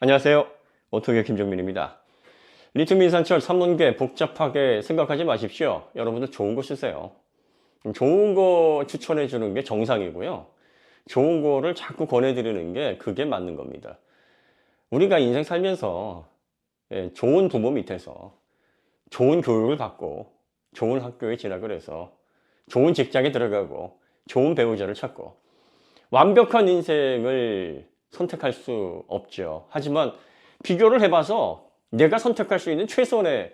안녕하세요. 오토기의 김정민입니다. 리튬 인산철 3문계 복잡하게 생각하지 마십시오. 여러분들 좋은 거 쓰세요. 좋은 거 추천해 주는 게 정상이고요. 좋은 거를 자꾸 권해드리는 게 그게 맞는 겁니다. 우리가 인생 살면서 좋은 부모 밑에서 좋은 교육을 받고 좋은 학교에 진학을 해서 좋은 직장에 들어가고 좋은 배우자를 찾고 완벽한 인생을 선택할 수 없죠. 하지만 비교를 해봐서 내가 선택할 수 있는 최선의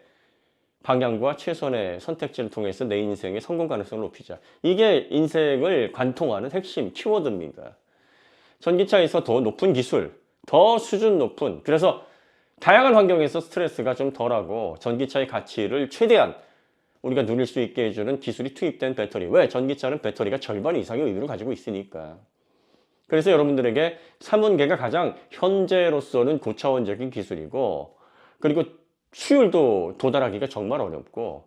방향과 최선의 선택지를 통해서 내 인생의 성공 가능성을 높이자. 이게 인생을 관통하는 핵심 키워드입니다. 전기차에서 더 높은 기술, 더 수준 높은, 그래서 다양한 환경에서 스트레스가 좀 덜하고 전기차의 가치를 최대한 우리가 누릴 수 있게 해주는 기술이 투입된 배터리. 왜? 전기차는 배터리가 절반 이상의 의미를 가지고 있으니까. 그래서 여러분들에게 3원계가 가장 현재로서는 고차원적인 기술이고, 그리고 수율도 도달하기가 정말 어렵고,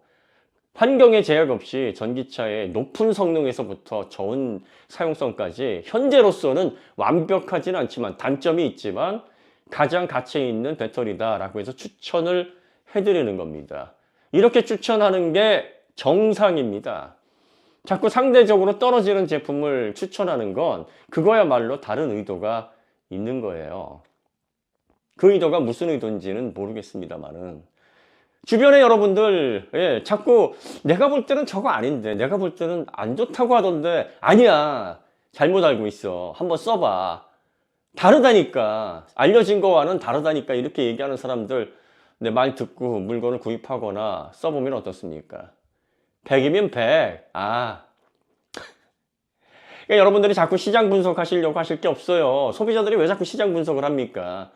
환경에 제약 없이 전기차의 높은 성능에서부터 저온 사용성까지 현재로서는 완벽하진 않지만 단점이 있지만 가장 가치 있는 배터리다라고 해서 추천을 해드리는 겁니다. 이렇게 추천하는 게 정상입니다. 자꾸 상대적으로 떨어지는 제품을 추천하는 건 그거야말로 다른 의도가 있는 거예요. 그 의도가 무슨 의도인지는 모르겠습니다만은 주변에 여러분들 자꾸 내가 볼 때는 저거 아닌데, 내가 볼 때는 안 좋다고 하던데, 아니야, 잘못 알고 있어, 한번 써봐, 다르다니까, 알려진 거와는 다르다니까, 이렇게 얘기하는 사람들 내 말 듣고 물건을 구입하거나 써보면 어떻습니까? 100이면 100. 그러니까 여러분들이 자꾸 시장 분석하시려고 하실 게 없어요. 소비자들이 왜 자꾸 시장 분석을 합니까?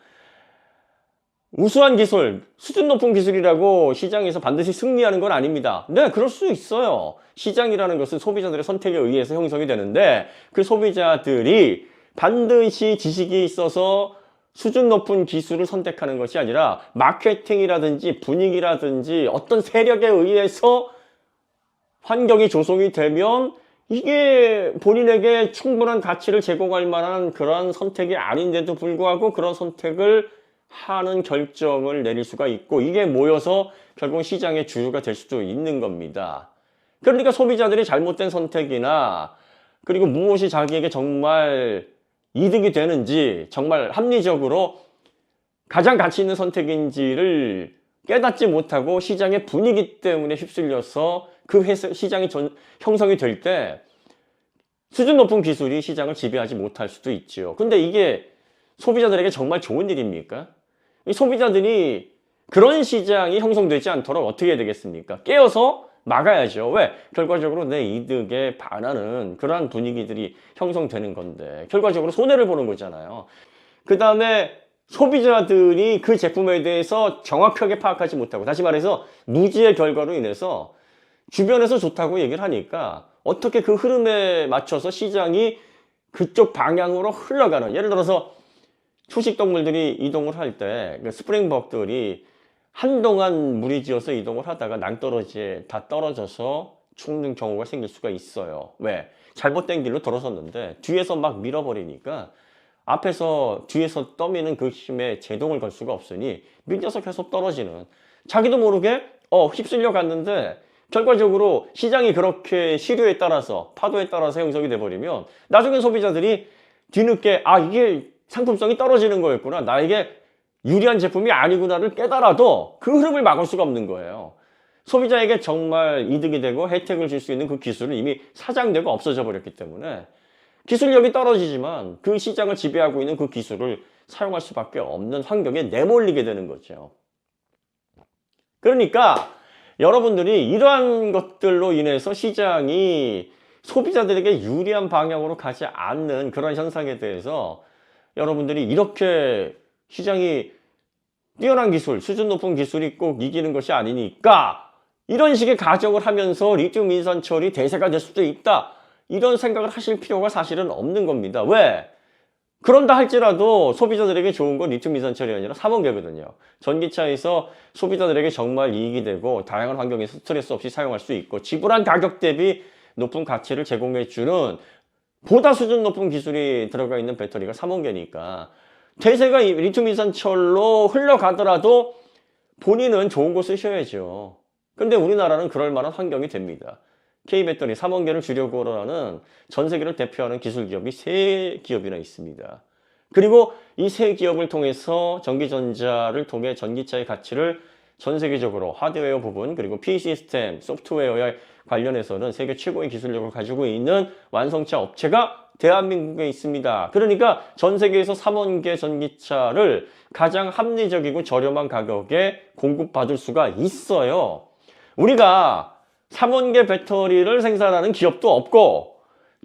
우수한 기술, 수준 높은 기술이라고 시장에서 반드시 승리하는 건 아닙니다. 네, 그럴 수 있어요. 시장이라는 것은 소비자들의 선택에 의해서 형성이 되는데, 그 소비자들이 반드시 지식이 있어서 수준 높은 기술을 선택하는 것이 아니라 마케팅이라든지 분위기라든지 어떤 세력에 의해서 환경이 조성이 되면 이게 본인에게 충분한 가치를 제공할 만한 그런 선택이 아닌데도 불구하고 그런 선택을 하는 결정을 내릴 수가 있고, 이게 모여서 결국 시장의 주류가 될 수도 있는 겁니다. 그러니까 소비자들이 잘못된 선택이나, 그리고 무엇이 자기에게 정말 이득이 되는지, 정말 합리적으로 가장 가치 있는 선택인지를 깨닫지 못하고 시장의 분위기 때문에 휩쓸려서 그 시장이 형성이 될 때 수준 높은 기술이 시장을 지배하지 못할 수도 있죠. 근데 이게 소비자들에게 정말 좋은 일입니까? 이 소비자들이 그런 시장이 형성되지 않도록 어떻게 해야 되겠습니까? 깨어서 막아야죠. 왜? 결과적으로 내 이득에 반하는 그러한 분위기들이 형성되는 건데 결과적으로 손해를 보는 거잖아요. 그 다음에 소비자들이 그 제품에 대해서 정확하게 파악하지 못하고, 다시 말해서 무지의 결과로 인해서 주변에서 좋다고 얘기를 하니까 어떻게 그 흐름에 맞춰서 시장이 그쪽 방향으로 흘러가는, 예를 들어서 초식동물들이 이동을 할 때 스프링벅들이 한동안 무리지어서 이동을 하다가 낭떠러지에 다 떨어져서 죽는 경우가 생길 수가 있어요. 왜? 잘못된 길로 돌아섰는데 뒤에서 막 밀어버리니까 앞에서 뒤에서 떠미는 그 힘에 제동을 걸 수가 없으니 밀려서 계속 떨어지는, 자기도 모르게 휩쓸려 갔는데 결과적으로 시장이 그렇게 시류에 따라서 파도에 따라서 형성이 돼버리면 나중에 소비자들이 뒤늦게 이게 상품성이 떨어지는 거였구나, 나에게 유리한 제품이 아니구나를 깨달아도 그 흐름을 막을 수가 없는 거예요. 소비자에게 정말 이득이 되고 혜택을 줄 수 있는 그 기술은 이미 사장되고 없어져 버렸기 때문에 기술력이 떨어지지만 그 시장을 지배하고 있는 그 기술을 사용할 수밖에 없는 환경에 내몰리게 되는 거죠. 그러니까 여러분들이 이러한 것들로 인해서 시장이 소비자들에게 유리한 방향으로 가지 않는 그런 현상에 대해서 여러분들이 이렇게 시장이 뛰어난 기술, 수준 높은 기술이 꼭 이기는 것이 아니니까 이런 식의 가정을 하면서 리튬 인산철이 대세가 될 수도 있다, 이런 생각을 하실 필요가 사실은 없는 겁니다. 왜? 그런다 할지라도 소비자들에게 좋은 건 리튬 인산철이 아니라 3원계거든요. 전기차에서 소비자들에게 정말 이익이 되고 다양한 환경에서 스트레스 없이 사용할 수 있고 지불한 가격 대비 높은 가치를 제공해 주는 보다 수준 높은 기술이 들어가 있는 배터리가 3원계니까 대세가 리튬 인산철로 흘러가더라도 본인은 좋은 거 쓰셔야죠. 근데 우리나라는 그럴 만한 환경이 됩니다. K배터리 3원 개를 주려고 하는 전 세계를 대표하는 기술 기업이 3기업이나 있습니다. 그리고 이 3기업을 통해서 전기전자를 통해 전기차의 가치를 전 세계적으로 하드웨어 부분 그리고 P시스템, 소프트웨어에 관련해서는 세계 최고의 기술력을 가지고 있는 완성차 업체가 대한민국에 있습니다. 그러니까 전 세계에서 3원계 전기차를 가장 합리적이고 저렴한 가격에 공급받을 수가 있어요. 우리가 3원계 배터리를 생산하는 기업도 없고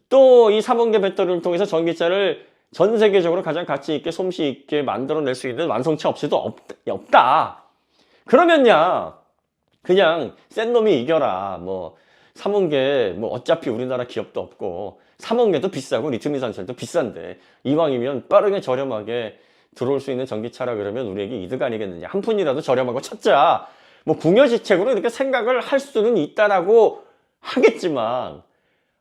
또 이 3원계 배터리를 통해서 전기차를 전 세계적으로 가장 가치 있게 솜씨 있게 만들어낼 수 있는 완성차 업체도 없다. 그러면야 그냥 센 놈이 이겨라. 뭐 3원계 뭐 어차피 우리나라 기업도 없고 3원계도 비싸고 리튬 인산철도 비싼데 이왕이면 빠르게 저렴하게 들어올 수 있는 전기차라 그러면 우리에게 이득 아니겠느냐. 한 푼이라도 저렴하고 찾자. 뭐 궁여지책으로 이렇게 생각을 할 수는 있다라고 하겠지만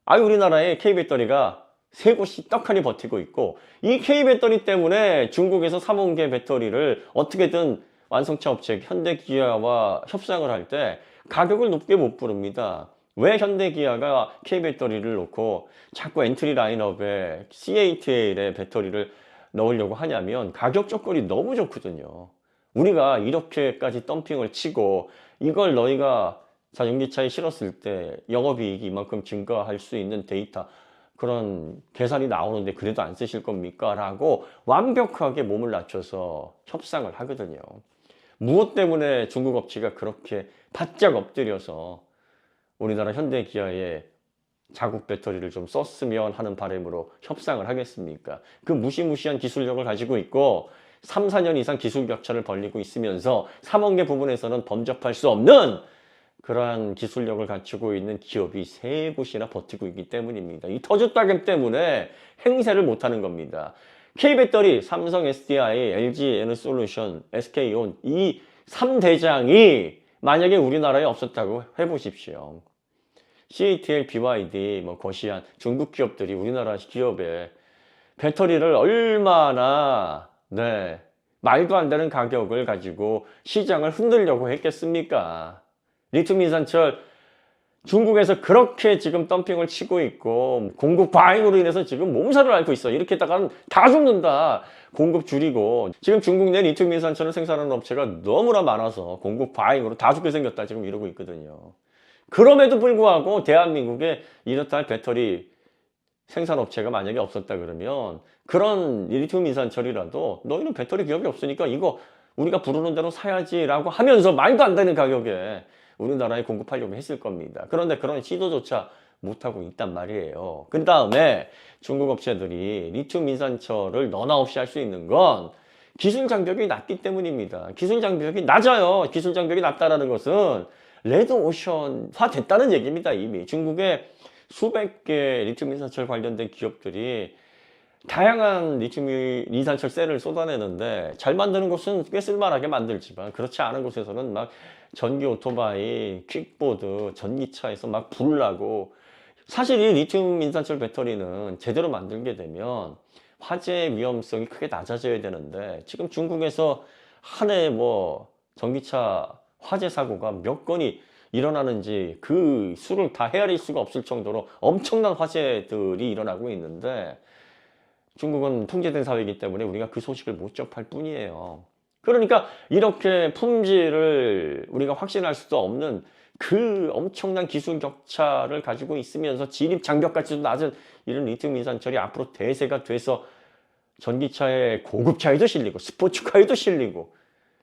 우리나라의 K배터리가 세 곳이 떡하니 버티고 있고 이 K배터리 때문에 중국에서 3원계 배터리를 어떻게든 완성차 업체 현대기아와 협상을 할 때 가격을 높게 못 부릅니다. 왜 현대기아가 K배터리를 놓고 자꾸 엔트리 라인업에 CATL의 배터리를 넣으려고 하냐면 가격 조건이 너무 좋거든요. 우리가 이렇게까지 덤핑을 치고 이걸 너희가 자전기차에 실었을 때 영업이익이 이만큼 증가할 수 있는 데이터 그런 계산이 나오는데 그래도 안 쓰실 겁니까? 라고 완벽하게 몸을 낮춰서 협상을 하거든요. 무엇 때문에 중국 업체가 그렇게 바짝 엎드려서 우리나라 현대기아의 자국 배터리를 좀 썼으면 하는 바람으로 협상을 하겠습니까? 그 무시무시한 기술력을 가지고 있고 3, 4년 이상 기술 격차를 벌리고 있으면서 3원계 부분에서는 범접할 수 없는 그러한 기술력을 갖추고 있는 기업이 3곳이나 버티고 있기 때문입니다. 이 터줏다귐 때문에 행세를 못하는 겁니다. K배터리, 삼성 SDI, LG 에너솔루션, SK온 이 3대장이 만약에 우리나라에 없었다고 해보십시오. CATL, BYD, 거시안 중국 기업들이 우리나라 기업에 배터리를 얼마나 말도 안 되는 가격을 가지고 시장을 흔들려고 했겠습니까? 리튬 인산철 중국에서 그렇게 지금 덤핑을 치고 있고 공급 과잉으로 인해서 지금 몸살을 앓고 있어. 이렇게 했다가는 다 죽는다. 공급 줄이고 지금 중국 내 리튬 인산철을 생산하는 업체가 너무나 많아서 공급 과잉으로 다 죽게 생겼다 지금 이러고 있거든요. 그럼에도 불구하고 대한민국에 이렇다 할 배터리 생산업체가 만약에 없었다 그러면 그런 리튬 인산철이라도 너희는 배터리 기업이 없으니까 이거 우리가 부르는 대로 사야지라고 하면서 말도 안 되는 가격에 우리나라에 공급하려고 했을 겁니다. 그런데 그런 시도조차 못하고 있단 말이에요. 그 다음에 중국 업체들이 리튬 인산철을 너나 없이 할 수 있는 건 기술 장벽이 낮기 때문입니다. 기술 장벽이 낮아요. 기술 장벽이 낮다라는 것은 레드오션화 됐다는 얘기입니다. 이미 중국의 수백 개 리튬 인산철 관련된 기업들이 다양한 리튬 인산철 셀을 쏟아내는데 잘 만드는 곳은 꽤 쓸만하게 만들지만 그렇지 않은 곳에서는 막 전기 오토바이, 퀵보드, 전기차에서 막 불나고 사실 이 리튬 인산철 배터리는 제대로 만들게 되면 화재 위험성이 크게 낮아져야 되는데 지금 중국에서 한 해 전기차 화재 사고가 몇 건이 일어나는지 그 수를 다 헤아릴 수가 없을 정도로 엄청난 화재들이 일어나고 있는데 중국은 통제된 사회이기 때문에 우리가 그 소식을 못 접할 뿐이에요. 그러니까 이렇게 품질을 우리가 확신할 수도 없는 그 엄청난 기술 격차를 가지고 있으면서 진입 장벽까지도 낮은 이런 리튬 인산철이 앞으로 대세가 돼서 전기차에 고급차에도 실리고 스포츠카에도 실리고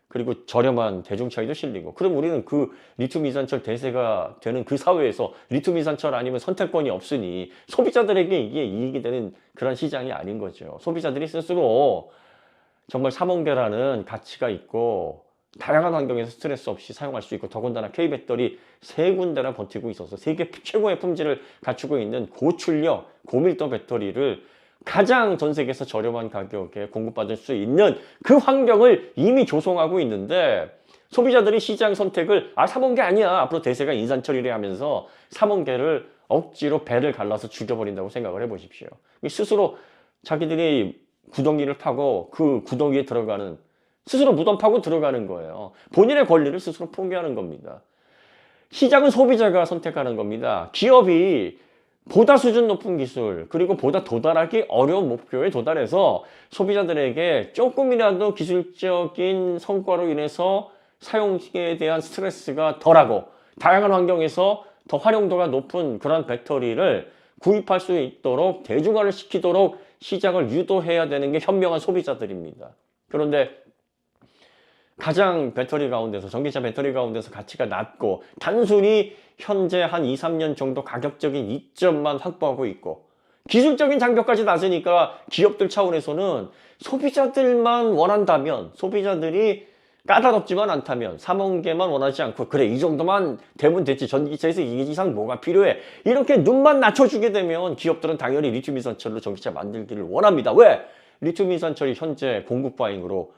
그리고 저렴한 대중차에도 실리고 그럼 우리는 그 리튬 인산철 대세가 되는 그 사회에서 리튬 인산철 아니면 선택권이 없으니 소비자들에게 이게 이익이 되는 그런 시장이 아닌 거죠. 소비자들이 스스로 정말 3원계라는 가치가 있고 다양한 환경에서 스트레스 없이 사용할 수 있고 더군다나 K배터리 3군데나 버티고 있어서 세계 최고의 품질을 갖추고 있는 고출력, 고밀도 배터리를 가장 전 세계에서 저렴한 가격에 공급받을 수 있는 그 환경을 이미 조성하고 있는데 소비자들이 시장 선택을 3원계 아니야 앞으로 대세가 인산철이래 하면서 3원계를 억지로 배를 갈라서 죽여버린다고 생각을 해보십시오. 스스로 자기들이 구덩이를 파고 그 구덩이에 들어가는, 스스로 무덤 파고 들어가는 거예요. 본인의 권리를 스스로 포기하는 겁니다. 시장은 소비자가 선택하는 겁니다. 기업이 보다 수준 높은 기술, 그리고 보다 도달하기 어려운 목표에 도달해서 소비자들에게 조금이라도 기술적인 성과로 인해서 사용에 대한 스트레스가 덜하고 다양한 환경에서 더 활용도가 높은 그런 배터리를 구입할 수 있도록 대중화를 시키도록 시장을 유도해야 되는 게 현명한 소비자들입니다. 그런데 가장 배터리 가운데서, 전기차 배터리 가운데서 가치가 낮고 단순히 현재 한 2, 3년 정도 가격적인 이점만 확보하고 있고 기술적인 장벽까지 낮으니까 기업들 차원에서는 소비자들만 원한다면, 소비자들이 까다롭지만 않다면, 3원계만 원하지 않고 그래 이 정도만 되면 됐지, 전기차에서 이 이상 뭐가 필요해, 이렇게 눈만 낮춰주게 되면 기업들은 당연히 리튬 이산철로 전기차 만들기를 원합니다. 왜? 리튬 이산철이 현재 공급 과잉으로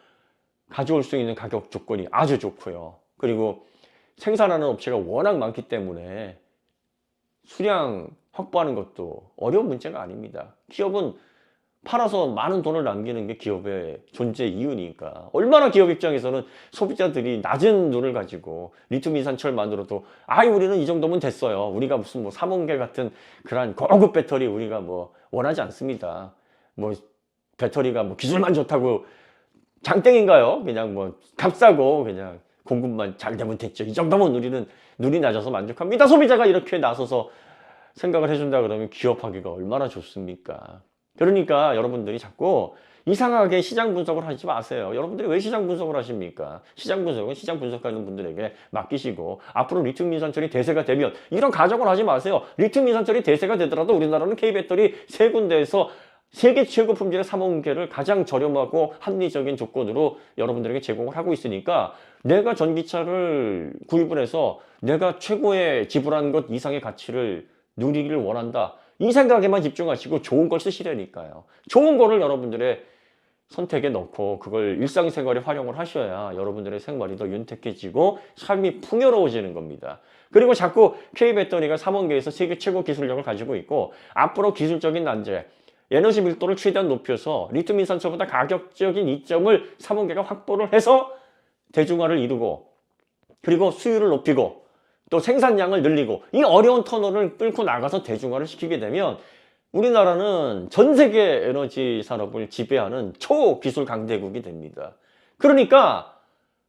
가져올 수 있는 가격 조건이 아주 좋고요. 그리고 생산하는 업체가 워낙 많기 때문에 수량 확보하는 것도 어려운 문제가 아닙니다. 기업은 팔아서 많은 돈을 남기는 게 기업의 존재 이유니까. 얼마나 기업 입장에서는 소비자들이 낮은 눈을 가지고 리튬 이산철만으로도 우리는 이 정도면 됐어요. 우리가 무슨 뭐 3원계 같은 그런 고급 배터리 우리가 뭐 원하지 않습니다. 뭐 배터리가 뭐 기술만 좋다고 장땡인가요? 그냥 뭐 값싸고 그냥 공급만 잘 되면 됐죠. 이 정도면 우리는 눈이 낮아서 만족합니다. 소비자가 이렇게 나서서 생각을 해준다 그러면 기업하기가 얼마나 좋습니까? 그러니까 여러분들이 자꾸 이상하게 시장 분석을 하지 마세요. 여러분들이 왜 시장 분석을 하십니까? 시장 분석은 시장 분석하는 분들에게 맡기시고, 앞으로 리튬 이산철이 대세가 되면 이런 가정을 하지 마세요. 리튬 이산철이 대세가 되더라도 우리나라는 K배터리 세 군데에서 세계 최고 품질의 3원계를 가장 저렴하고 합리적인 조건으로 여러분들에게 제공을 하고 있으니까 내가 전기차를 구입을 해서 내가 최고의 지불한 것 이상의 가치를 누리기를 원한다, 이 생각에만 집중하시고 좋은 걸 쓰시라니까요. 좋은 거를 여러분들의 선택에 넣고 그걸 일상생활에 활용을 하셔야 여러분들의 생활이 더 윤택해지고 삶이 풍요로워지는 겁니다. 그리고 자꾸 K배터리가 3원계에서 세계 최고 기술력을 가지고 있고 앞으로 기술적인 난제, 에너지 밀도를 최대한 높여서 리튬 이산철보다 가격적인 이점을 3원계가 확보를 해서 대중화를 이루고, 그리고 수율을 높이고 또 생산량을 늘리고, 이 어려운 터널을 뚫고 나가서 대중화를 시키게 되면 우리나라는 전 세계 에너지 산업을 지배하는 초기술 강대국이 됩니다. 그러니까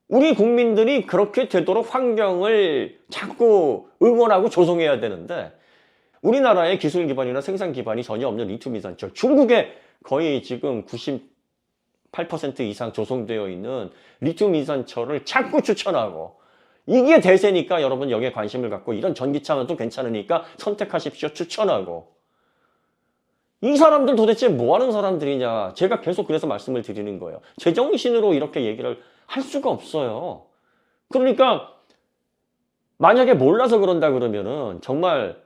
우리 국민들이 그렇게 되도록 환경을 자꾸 응원하고 조성해야 되는데, 우리나라의 기술 기반이나 생산 기반이 전혀 없는 리튬 이산철, 중국에 거의 지금 98% 이상 조성되어 있는 리튬 이산철을 자꾸 추천하고, 이게 대세니까 여러분 여기에 관심을 갖고 이런 전기차만 또 괜찮으니까 선택하십시오 추천하고, 이 사람들 도대체 뭐 하는 사람들이냐, 제가 계속 그래서 말씀을 드리는 거예요. 제정신으로 이렇게 얘기를 할 수가 없어요. 그러니까 만약에 몰라서 그런다 그러면은 정말,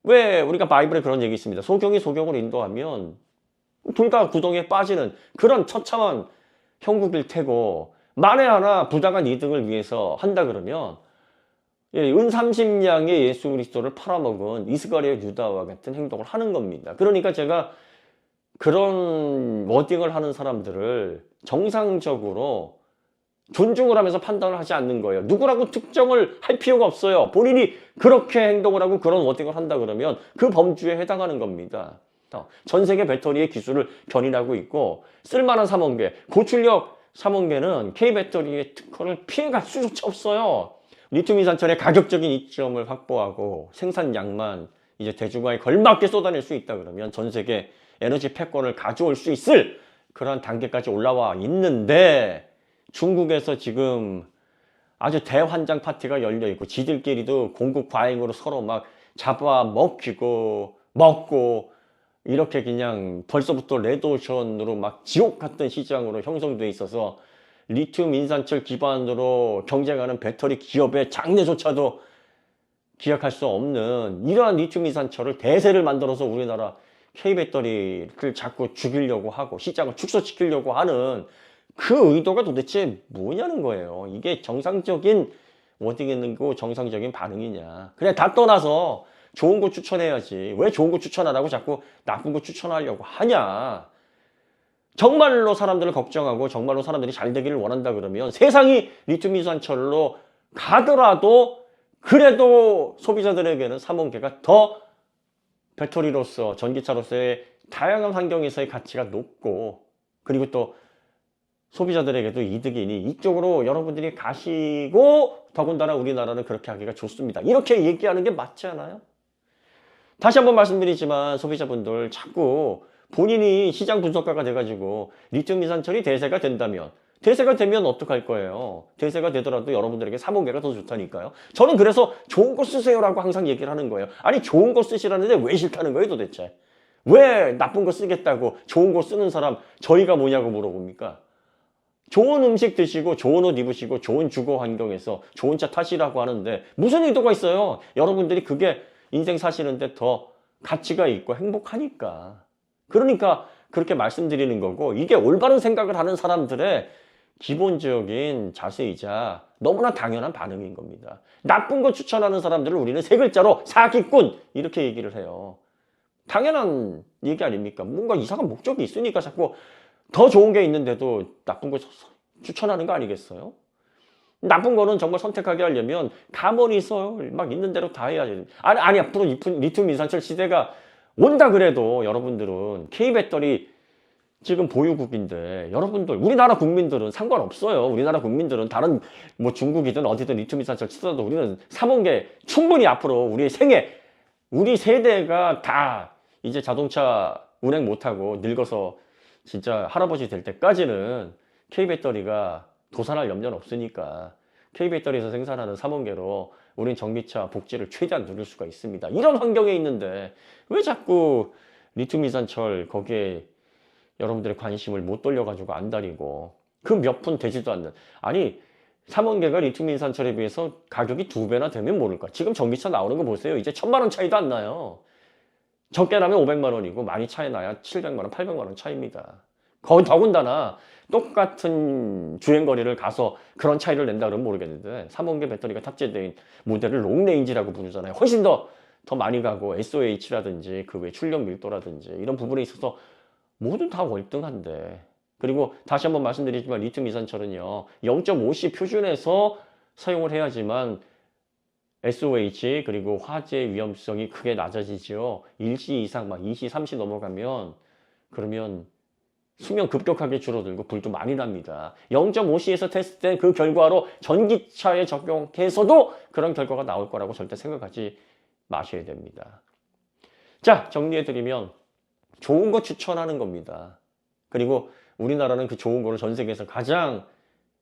왜 우리가 바이블에 그런 얘기 있습니다. 소경이 소경을 인도하면 둘 다 구덩이에 빠지는 그런 처참한 형국일 테고, 만에 하나 부당한 이득을 위해서 한다 그러면 은 30냥의 예수 그리스도를 팔아먹은 이스가리엘 유다와 같은 행동을 하는 겁니다. 그러니까 제가 그런 워딩을 하는 사람들을 정상적으로 존중을 하면서 판단을 하지 않는 거예요. 누구라고 특정을 할 필요가 없어요. 본인이 그렇게 행동을 하고 그런 워딩을 한다 그러면 그 범주에 해당하는 겁니다. 전 세계 배터리의 기술을 견인하고 있고, 쓸만한 3원계, 고출력 3원계는 K배터리의 특허를 피해갈 수조차 없어요. 리튬 이산철의 가격적인 이점을 확보하고 생산량만 이제 대중화에 걸맞게 쏟아낼 수 있다 그러면 전 세계 에너지 패권을 가져올 수 있을 그런 단계까지 올라와 있는데, 중국에서 지금 아주 대환장 파티가 열려 있고 지들끼리도 공급 과잉으로 서로 막 잡아먹히고 먹고, 이렇게 그냥 벌써부터 레드오션으로 막 지옥 같은 시장으로 형성돼 있어서 리튬 인산철 기반으로 경쟁하는 배터리 기업의 장래조차도 기약할 수 없는 이러한 리튬 인산철을 대세를 만들어서 우리나라 K배터리를 자꾸 죽이려고 하고 시장을 축소시키려고 하는 그 의도가 도대체 뭐냐는 거예요. 이게 정상적인 워딩이고 정상적인 반응이냐. 그래, 다 떠나서 좋은 거 추천해야지. 왜 좋은 거 추천하라고 자꾸 나쁜 거 추천하려고 하냐. 정말로 사람들을 걱정하고 정말로 사람들이 잘 되기를 원한다 그러면 세상이 리튬 이산철로 가더라도 그래도 소비자들에게는 삼원계가 더 배터리로서 전기차로서의 다양한 환경에서의 가치가 높고 그리고 또 소비자들에게도 이득이니 이쪽으로 여러분들이 가시고 더군다나 우리나라는 그렇게 하기가 좋습니다. 이렇게 얘기하는 게 맞지 않아요? 다시 한번 말씀드리지만 소비자분들 자꾸 본인이 시장 분석가가 돼가지고 리튬 이산철이 대세가 된다면 대세가 되면 어떡할 거예요? 대세가 되더라도 여러분들에게 삼원계가 더 좋다니까요. 저는 그래서 좋은 거 쓰세요라고 항상 얘기를 하는 거예요. 아니 좋은 거 쓰시라는데 왜 싫다는 거예요 도대체? 왜 나쁜 거 쓰겠다고 좋은 거 쓰는 사람 저희가 뭐냐고 물어봅니까? 좋은 음식 드시고 좋은 옷 입으시고 좋은 주거 환경에서 좋은 차 타시라고 하는데 무슨 의도가 있어요? 여러분들이 그게 인생 사시는데 더 가치가 있고 행복하니까. 그러니까 그렇게 말씀드리는 거고 이게 올바른 생각을 하는 사람들의 기본적인 자세이자 너무나 당연한 반응인 겁니다. 나쁜 거 추천하는 사람들을 우리는 세 글자로 사기꾼 이렇게 얘기를 해요. 당연한 얘기 아닙니까? 뭔가 이상한 목적이 있으니까 자꾸 더 좋은 게 있는데도 나쁜 거 추천하는 거 아니겠어요? 나쁜 거는 정말 선택하게 하려면 가만히 있어 막 있는 대로 다 해야지. 아니 앞으로 리튬 이산철 시대가 온다 그래도 여러분들은 K배터리 지금 보유국인데 여러분들 우리나라 국민들은 상관없어요. 우리나라 국민들은 다른 뭐 중국이든 어디든 리튬 이산철 치더라도 우리는 삼원계 충분히 앞으로 우리의 생애 우리 세대가 다 이제 자동차 운행 못하고 늙어서 진짜 할아버지 될 때까지는 K배터리가 도산할 염려는 없으니까 K배터리에서 생산하는 삼원계로 우린 전기차 복지를 최대한 누릴 수가 있습니다. 이런 환경에 있는데 왜 자꾸 리튬 이산철 거기에 여러분들의 관심을 못 돌려가지고 안달이고 그 몇 푼 되지도 않는 아니 삼원계가 리튬 이산철에 비해서 가격이 2배나 되면 모를까. 지금 전기차 나오는 거 보세요. 이제 1000만 원 차이도 안 나요. 적게 나면 500만 원이고 많이 차이 나야 700만 원, 800만 원 차이입니다. 거의 더군다나 똑같은 주행거리를 가서 그런 차이를 낸다 그러면 모르겠는데 삼원계 배터리가 탑재된 모델을 롱레인지라고 부르잖아요. 훨씬 더 많이 가고 SOH라든지 그 외 출력 밀도라든지 이런 부분에 있어서 모두 다 월등한데 그리고 다시 한번 말씀드리지만 리튬 이산철은요 0.5C 표준에서 사용을 해야지만 SOH 그리고 화재 위험성이 크게 낮아지죠. 1C 이상 막 2C, 3C 넘어가면 그러면 수명 급격하게 줄어들고 불도 많이 납니다. 0.5C에서 테스트된 그 결과로 전기차에 적용해서도 그런 결과가 나올 거라고 절대 생각하지 마셔야 됩니다. 자, 정리해드리면 좋은 거 추천하는 겁니다. 그리고 우리나라는 그 좋은 거를 전 세계에서 가장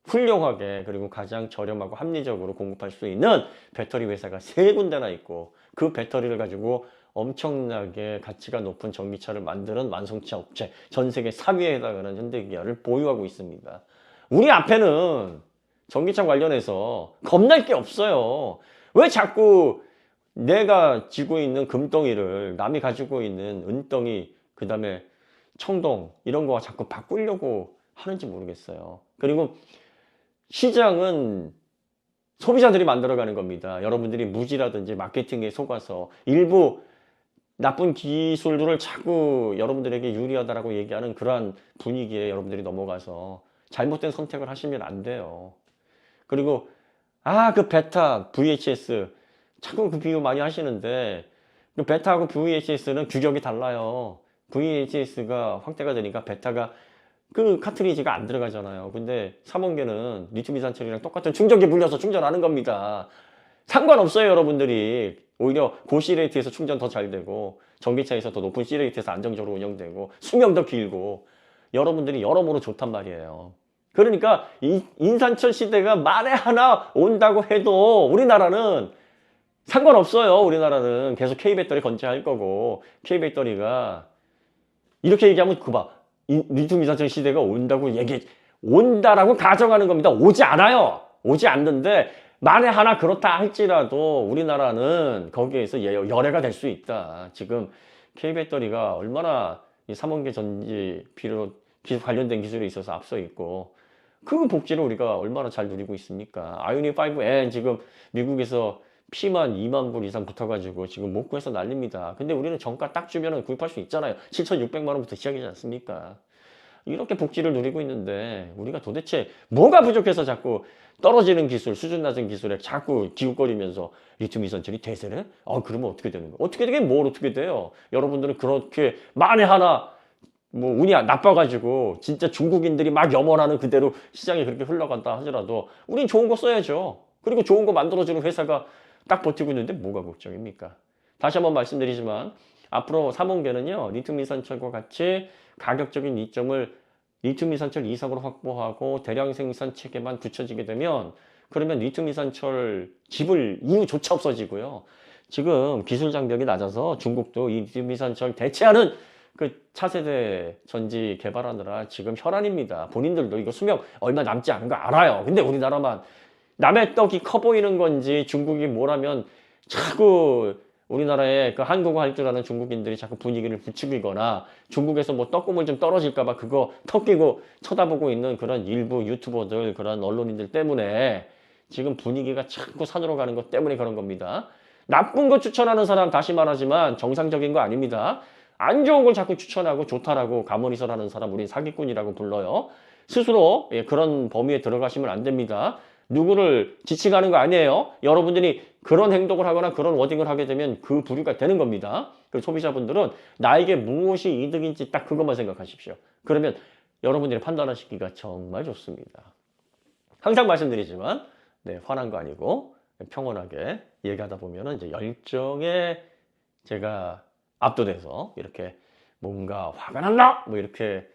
훌륭하게 그리고 가장 저렴하고 합리적으로 공급할 수 있는 배터리 회사가 3군데나 있고 그 배터리를 가지고 엄청나게 가치가 높은 전기차를 만드는 완성차 업체 전 세계 3위에 해당하는 현대기아를 보유하고 있습니다. 우리 앞에는 전기차 관련해서 겁날 게 없어요. 왜 자꾸 내가 쥐고 있는 금덩이를 남이 가지고 있는 은덩이 그 다음에 청동 이런 거와 자꾸 바꾸려고 하는지 모르겠어요. 그리고 시장은 소비자들이 만들어가는 겁니다. 여러분들이 무지라든지 마케팅에 속아서 일부 나쁜 기술들을 자꾸 여러분들에게 유리하다라고 얘기하는 그러한 분위기에 여러분들이 넘어가서 잘못된 선택을 하시면 안 돼요. 그리고 그 베타, VHS 자꾸 그 비유 많이 하시는데 그 베타하고 VHS는 규격이 달라요. VHS가 확대가 되니까 베타가 그 카트리지가 안 들어가잖아요. 근데 삼원계는 리튬 이산철이랑 똑같은 충전기 물려서 충전하는 겁니다. 상관없어요 여러분들이. 오히려 고C레이트에서 충전 더 잘 되고 전기차에서 더 높은 C레이트에서 안정적으로 운영되고 수명도 길고 여러분들이 여러모로 좋단 말이에요. 그러니까 이 인산철 시대가 만에 하나 온다고 해도 우리나라는 상관없어요. 우리나라는 계속 K배터리 건재할 거고 K배터리가 이렇게 얘기하면 리튬 이산철 시대가 온다라고 가정하는 겁니다. 오지 않아요. 오지 않는데 만에 하나 그렇다 할지라도 우리나라는 거기에서 열애가 될 수 있다. 지금 K배터리가 얼마나 이 삼원계 전지 관련된 기술에 있어서 앞서 있고 그 복지를 우리가 얼마나 잘 누리고 있습니까? 아이오닉 5N 지금 미국에서 P만 2만 불 이상 붙어가지고 지금 못 구해서 난립니다. 근데 우리는 정가 딱 주면은 구입할 수 있잖아요. 7,600만 원부터 시작이지 않습니까? 이렇게 복지를 누리고 있는데 우리가 도대체 뭐가 부족해서 자꾸 떨어지는 기술, 수준 낮은 기술에 자꾸 기웃거리면서 리튬 이선철이 대세래? 그러면 어떻게 되는 거야? 어떻게 되게 뭘 어떻게 돼요? 여러분들은 그렇게 만에 하나 뭐 운이 나빠가지고 진짜 중국인들이 막 염원하는 그대로 시장이 그렇게 흘러간다 하더라도 우린 좋은 거 써야죠. 그리고 좋은 거 만들어주는 회사가 딱 버티고 있는데 뭐가 걱정입니까? 다시 한번 말씀드리지만 앞으로 3원계는요 리튬 이선철과 같이 가격적인 이점을 리튬 이선철 이석으로 확보하고 대량 생산 체계만 굳혀지게 되면 그러면 리튬 이선철 지불 이유조차 없어지고요. 지금 기술 장벽이 낮아서 중국도 이 리튬 이선철 대체하는 그 차세대 전지 개발하느라 지금 혈안입니다. 본인들도 이거 수명 얼마 남지 않은 거 알아요. 근데 우리나라만 남의 떡이 커 보이는 건지 중국이 뭐라면 자꾸 우리나라에 그 한국어 할 줄 아는 중국인들이 자꾸 분위기를 부추기거나 중국에서 뭐 떡고물 좀 떨어질까봐 그거 턱 끼고 쳐다보고 있는 그런 일부 유튜버들 그런 언론인들 때문에 지금 분위기가 자꾸 산으로 가는 것 때문에 그런 겁니다. 나쁜 거 추천하는 사람 다시 말하지만 정상적인 거 아닙니다. 안 좋은 걸 자꾸 추천하고 좋다라고 가머니설하는 사람 우린 사기꾼이라고 불러요. 스스로 그런 범위에 들어가시면 안 됩니다. 누구를 지칭하는 거 아니에요. 여러분들이 그런 행동을 하거나 그런 워딩을 하게 되면 그 부류가 되는 겁니다. 그리고 소비자분들은 나에게 무엇이 이득인지 딱 그것만 생각하십시오. 그러면 여러분들이 판단하시기가 정말 좋습니다. 항상 말씀드리지만 화난 거 아니고 평온하게 얘기하다 보면 이제 열정에 제가 압도돼서 이렇게 뭔가 화가 났나? 뭐 이렇게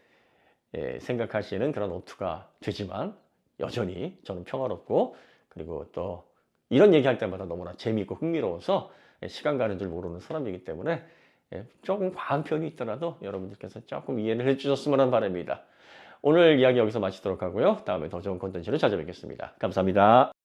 생각하시는 그런 오투가 되지만 여전히 저는 평화롭고 그리고 또 이런 얘기할 때마다 너무나 재미있고 흥미로워서 시간 가는 줄 모르는 사람이기 때문에 조금 과한 편이 있더라도 여러분들께서 조금 이해를 해주셨으면 하는 바람입니다. 오늘 이야기 여기서 마치도록 하고요. 다음에 더 좋은 콘텐츠로 찾아뵙겠습니다. 감사합니다.